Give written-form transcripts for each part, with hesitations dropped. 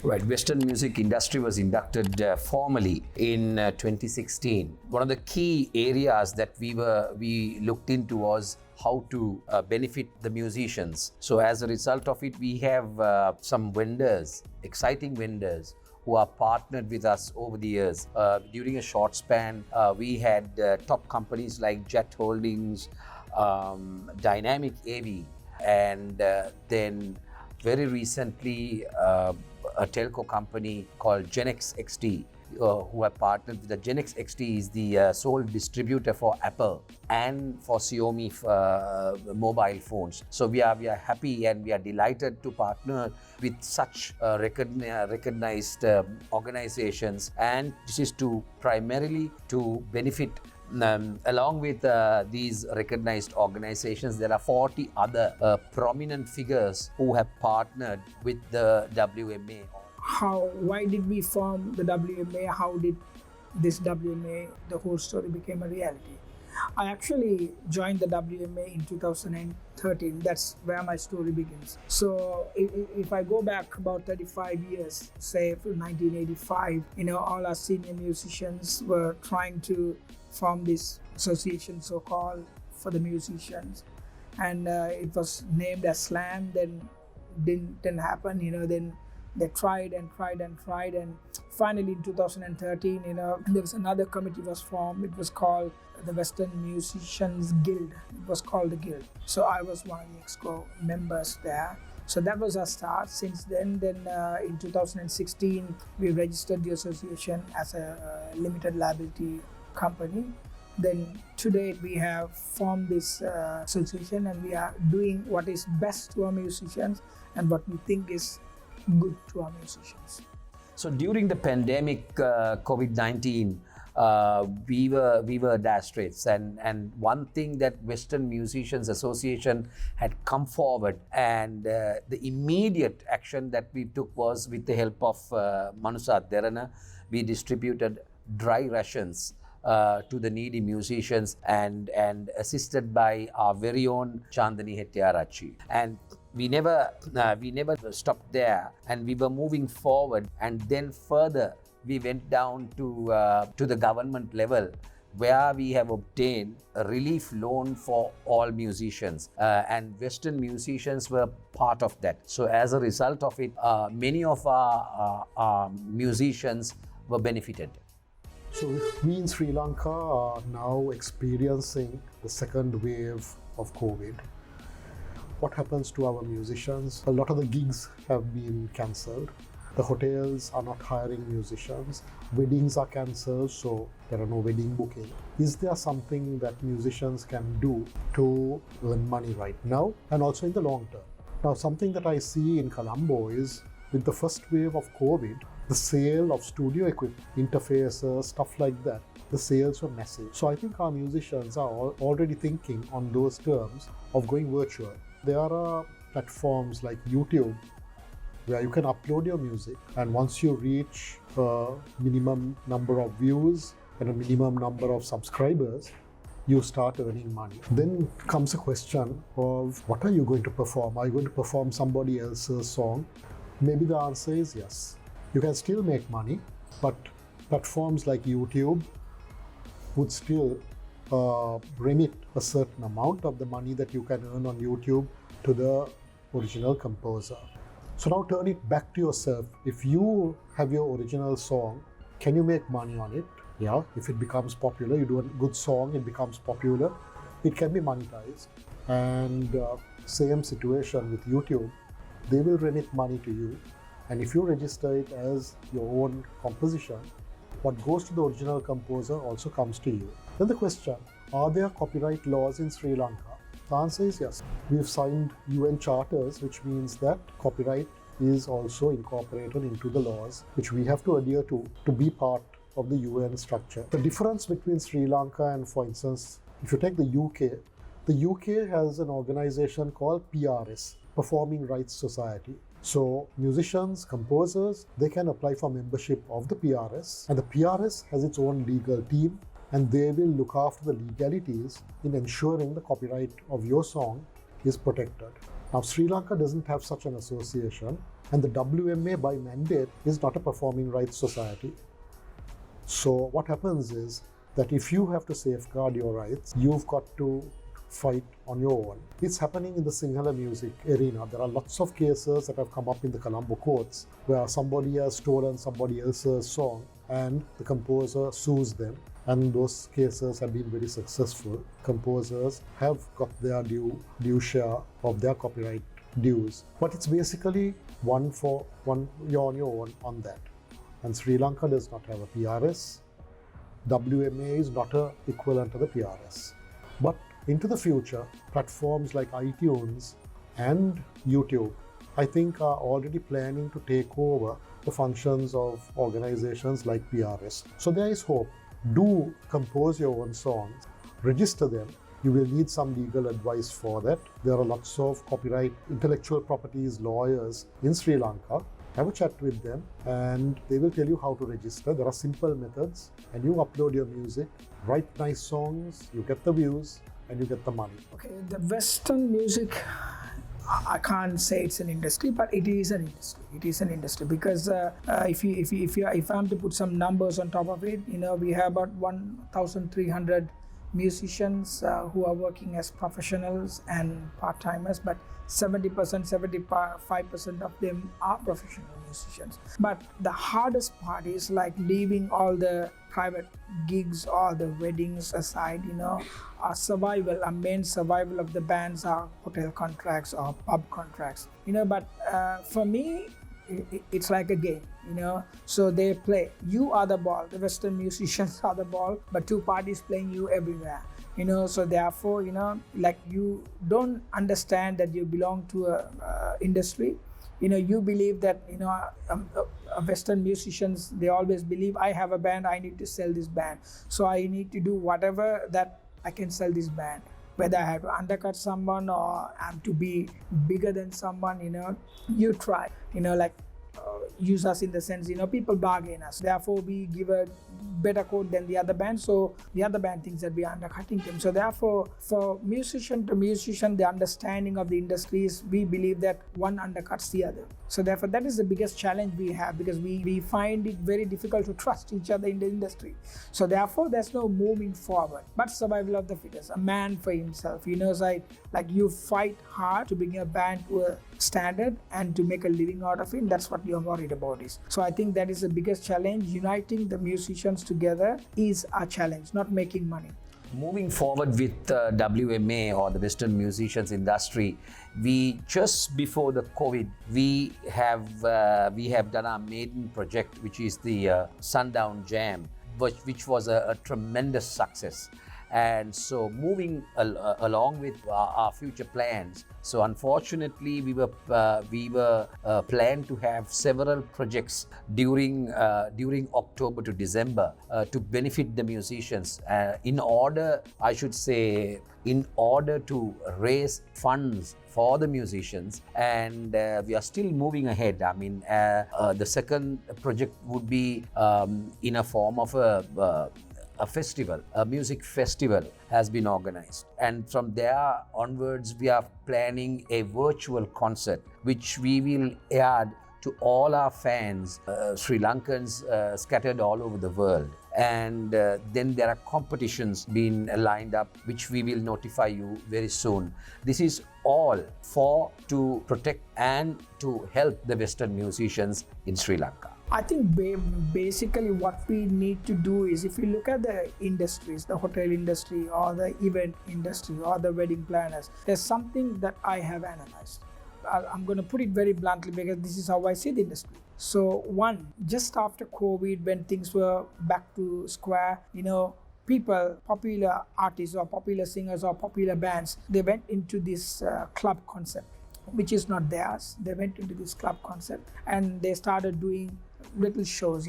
Right, Western music industry was inducted formally in 2016. One of the key areas that we looked into was how to benefit the musicians. So as a result of it, we have some vendors, exciting vendors, who are partnered with us over the years. During a short span, we had top companies like Jet Holdings, Dynamic AV, and then very recently a telco company called Genex XT, who have partnered with the Genex XT is the sole distributor for Apple and for Xiaomi mobile phones. So we are happy and we are delighted to partner with such recognized organizations, and this is primarily to benefit. Along with these recognized organizations, there are 40 other prominent figures who have partnered with the WMA. Why did we form the WMA? How did this WMA, the whole story became a reality? I actually joined the WMA in 2013. That's where my story begins. So if I go back about 35 years, say from 1985, all our senior musicians were trying to form this association, so-called, for the musicians. And it was named as SLAM, then didn't happen, then they tried and finally in 2013, there was another committee was formed. It was called the Western Musicians Guild. It was called the Guild. So I was one of the EXCO members there. So that was our start. Since then in 2016, we registered the association as a limited liability company. Then today we have formed this association, and we are doing what is best to our musicians and what we think is good to our musicians. So during the pandemic, COVID-19, we were dire straits, and one thing that Western Musicians Association had come forward, and the immediate action that we took was, with the help of Manusa Derana, we distributed dry rations to the needy musicians, and assisted by our very own Chandani Hettiarachchi. And we never stopped there, and we were moving forward, and then further we went down to the government level, where we have obtained a relief loan for all musicians, and Western musicians were part of that. So as a result of it, many of our musicians were benefited. So we in Sri Lanka are now experiencing the second wave of COVID. What happens to our musicians? A lot of the gigs have been cancelled. The hotels are not hiring musicians. Weddings are cancelled, so there are no wedding bookings. Is there something that musicians can do to earn money right now and also in the long term? Now, something that I see in Colombo is, with the first wave of COVID, the sale of studio equipment, interfaces, stuff like that, the sales were massive. So I think our musicians are already thinking on those terms of going virtual. There are platforms like YouTube where you can upload your music, and once you reach a minimum number of views and a minimum number of subscribers, you start earning money. Then comes a question of, what are you going to perform? Are you going to perform somebody else's song? Maybe the answer is yes. You can still make money, but platforms like YouTube would still remit a certain amount of the money that you can earn on YouTube to the original composer. So now turn it back to yourself. If you have your original song, can you make money on it? Yeah, if it becomes popular, you do a good song, it becomes popular, it can be monetized. And same situation with YouTube, they will remit money to you. And if you register it as your own composition, what goes to the original composer also comes to you. Then the question, are there copyright laws in Sri Lanka? The answer is yes. We've signed UN charters, which means that copyright is also incorporated into the laws, which we have to adhere to be part of the UN structure. The difference between Sri Lanka and, for instance, if you take the UK has an organization called PRS, Performing Rights Society. So musicians, composers, they can apply for membership of the PRS, and the PRS has its own legal team, and they will look after the legalities in ensuring the copyright of your song is protected. Now, Sri Lanka doesn't have such an association, and the WMA by mandate is not a performing rights society. So what happens is that if you have to safeguard your rights, you've got to fight on your own. It's happening in the Sinhala music arena. There are lots of cases that have come up in the Colombo courts where somebody has stolen somebody else's song and the composer sues them. And those cases have been very successful. Composers have got their due share of their copyright dues. But it's basically you're on your own on that. And Sri Lanka does not have a PRS. WMA is not an equivalent to the PRS. But into the future, platforms like iTunes and YouTube, I think, are already planning to take over the functions of organizations like PRS. So there is hope. Do compose your own songs, register them. You will need some legal advice for that. There are lots of copyright, intellectual properties lawyers in Sri Lanka. Have a chat with them and they will tell you how to register. There are simple methods, and you upload your music, write nice songs, you get the views and you get the money. Okay, the Western music, I can't say it's an industry, but it is an industry. It is an industry because if I'm to put some numbers on top of it, we have about 1,300 musicians who are working as professionals and part-timers, but 75% of them are professional musicians. But the hardest part is like leaving all the private gigs or the weddings aside, our main survival of the bands are hotel contracts or pub contracts, but for me, it's like a game, so they play. You are the ball, the Western musicians are the ball, but two parties playing you everywhere. So therefore, like you don't understand that you belong to a industry. You believe that, Western musicians, they always believe, I have a band, I need to sell this band. So I need to do whatever that I can sell this band. Whether I have to undercut someone or I'm to be bigger than someone, you try, use us in the sense, people bargain us. Therefore, we give a better quote than the other band. So the other band thinks that we are undercutting them. So therefore, for musician to musician, the understanding of the industry is we believe that one undercuts the other. So therefore, that is the biggest challenge we have because we find it very difficult to trust each other in the industry. So therefore, there's no moving forward, but survival of the fittest, a man for himself. Like you fight hard to bring a band to a standard and to make a living out of it. That's what you're worried about is. So I think that is the biggest challenge. Uniting the musicians together is a challenge, not making money. Moving forward with WMA or the Western musicians industry, we just before the COVID, we have done our maiden project, which is the Sundown Jam, which was a tremendous success. And so moving along with our future plans, so unfortunately we were planned to have several projects during October to December to benefit the musicians in order to raise funds for the musicians, and we are still moving ahead. I mean, the second project would be in a form of a festival, a music festival has been organized. And from there onwards, we are planning a virtual concert, which we will air to all our fans, Sri Lankans scattered all over the world. And then there are competitions being lined up, which we will notify you very soon. This is all to protect and to help the Western musicians in Sri Lanka. I think basically what we need to do is, if you look at the industries, the hotel industry or the event industry or the wedding planners, there's something that I have analyzed. I'm going to put it very bluntly because this is how I see the industry. So one, just after COVID, when things were back to square, people, popular artists or popular singers or popular bands, they went into this club concept, which is not theirs. They went into this club concept and they started doing little shows,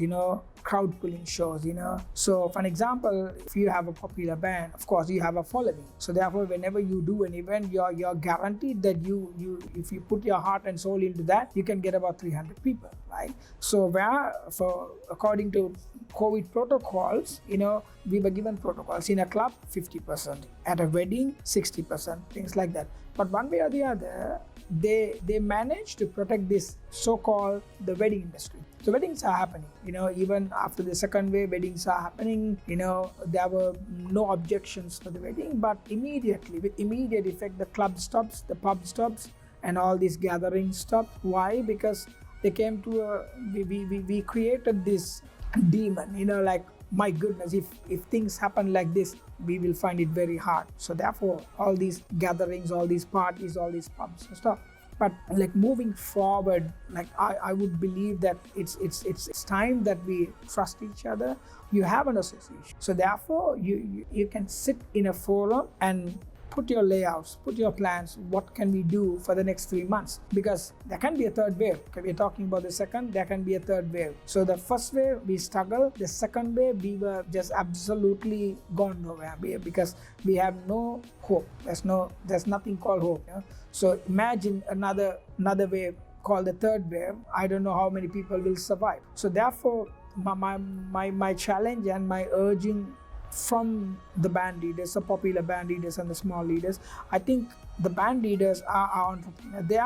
crowd pulling shows, So for an example, if you have a popular band, of course you have a following. So therefore, whenever you do an event, you're guaranteed that you if you put your heart and soul into that, you can get about 300 people, right? So according to COVID protocols, we were given protocols. In a club, 50%. At a wedding, 60%, things like that. But one way or the other, they managed to protect this so-called the wedding industry. So weddings are happening, even after the second wave, weddings are happening. There were no objections for the wedding, but immediately, with immediate effect, the club stops, the pub stops, and all these gatherings stop. Why? Because they came to we created this demon, like, my goodness, if things happen like this, we will find it very hard. So therefore, all these gatherings, all these parties, all these pubs and stuff. But like moving forward, like I would believe that it's time that we trust each other. You have an association, so therefore you can sit in a forum and put your layouts, put your plans. What can we do for the next 3 months? Because there can be a third wave. We're talking about the second, there can be a third wave. So the first wave, we struggled. The second wave, we were just absolutely gone nowhere because we have no hope. There's nothing called hope. So imagine another wave called the third wave. I don't know how many people will survive. So therefore, my challenge and my urging from the band leaders, the popular band leaders and the small leaders, I think the band leaders are entrepreneurs. They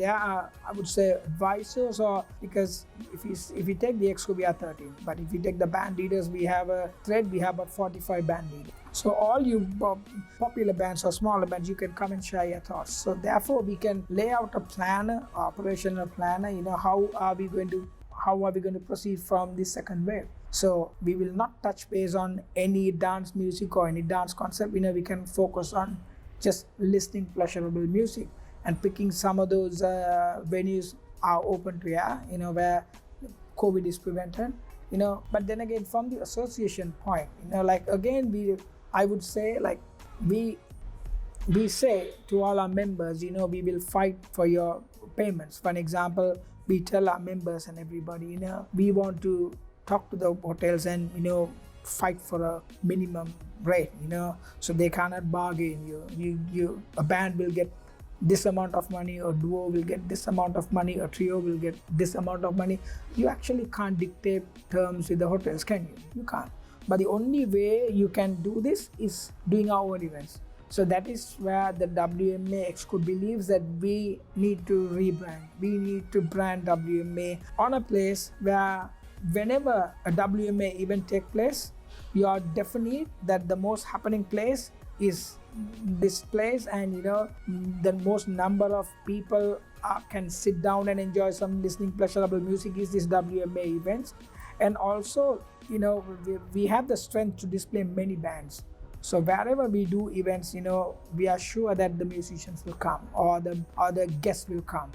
are, I would say, advisors, or because if you take the EXCO, we are 13, but if you take the band leaders, we have a thread, we have about 45 band leaders. So all you popular bands or smaller bands, you can come and share your thoughts. So therefore, we can lay out a planner, operational planner. How are we going to proceed from this second wave? So we will not touch base on any dance music or any dance concept. We can focus on just listening pleasurable music and picking some of those venues are open to where COVID is prevented. But then again, from the association point, I would say, like, we say to all our members, we will fight for your payments. For an example, we tell our members and everybody, we want to talk to the hotels and fight for a minimum rate, so they cannot bargain. You a band will get this amount of money, or duo will get this amount of money, or trio will get this amount of money. You actually can't dictate terms with the hotels, can you? You can't. But the only way you can do this is doing our own events. So that is where the WMA EXCO believes that we need to rebrand. We need to brand WMA on a place where whenever a WMA event takes place, you are definite that the most happening place is this place, and the most number of people can sit down and enjoy some listening pleasurable music is this WMA events. And also, we have the strength to display many bands. So wherever we do events, we are sure that the musicians will come, or the guests will come.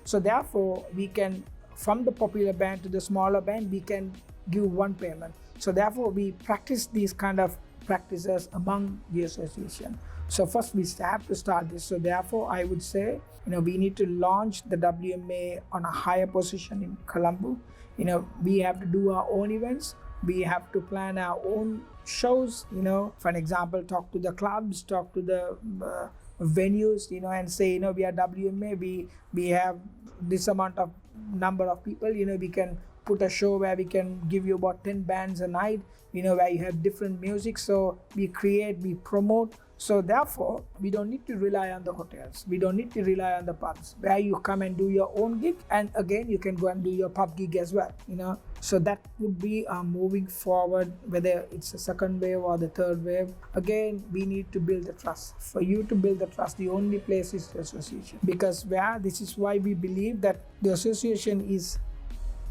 So therefore, we can, from the popular band to the smaller band, we can give one payment. So therefore, we practice these kind of practices among the association. So first, we have to start this. So therefore, I would say, we need to launch the WMA on a higher position in Colombo. We have to do our own events. We have to plan our own shows. For an example, talk to the clubs, talk to the venues, and say, we are WMA. We have this amount of number of people. We can put a show where we can give you about 10 bands a night. Where you have different music. So we create, we promote. So therefore, we don't need to rely on the hotels. We don't need to rely on the pubs, where you come and do your own gig, and again, you can go and do your pub gig as well. So that would be moving forward, whether it's a second wave or the third wave. Again, we need to build the trust. For you to build the trust, the only place is the association. Because this is why we believe that the association is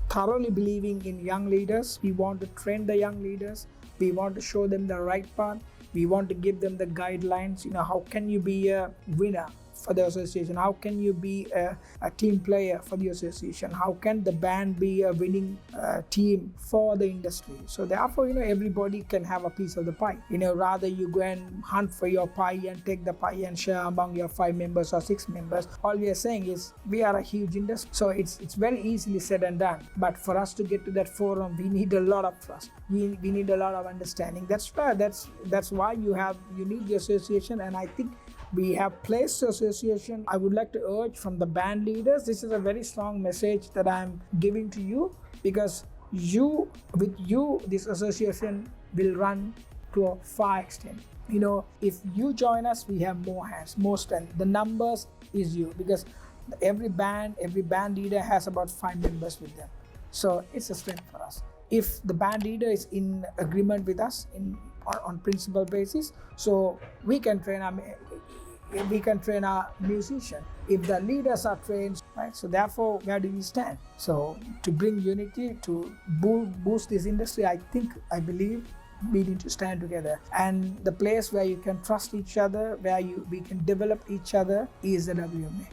thoroughly believing in young leaders. We want to train the young leaders. We want to show them the right path. We want to give them the guidelines. How can you be a winner for the association? How can you be a team player for the association? How can the band be a winning team for the industry? So therefore, everybody can have a piece of the pie. Rather you go and hunt for your pie and take the pie and share among your 5 members or 6 members. All we are saying is we are a huge industry. So it's very easily said and done. But for us to get to that forum, we need a lot of trust. We need a lot of understanding. That's why you need the association, and I think we have placed the association. I would like to urge from the band leaders, this is a very strong message that I'm giving to you, because with you, this association will run to a far extent. if you join us, we have more hands, more strength. The numbers is you, because every band leader has about 5 members with them. So it's a strength for us. If the band leader is in agreement with us on principle basis, so we can train our musician. If the leaders are trained, right? So therefore, where do we stand? So to bring unity, to boost this industry, I believe we need to stand together. And the place where you can trust each other, where we can develop each other, is the WMA.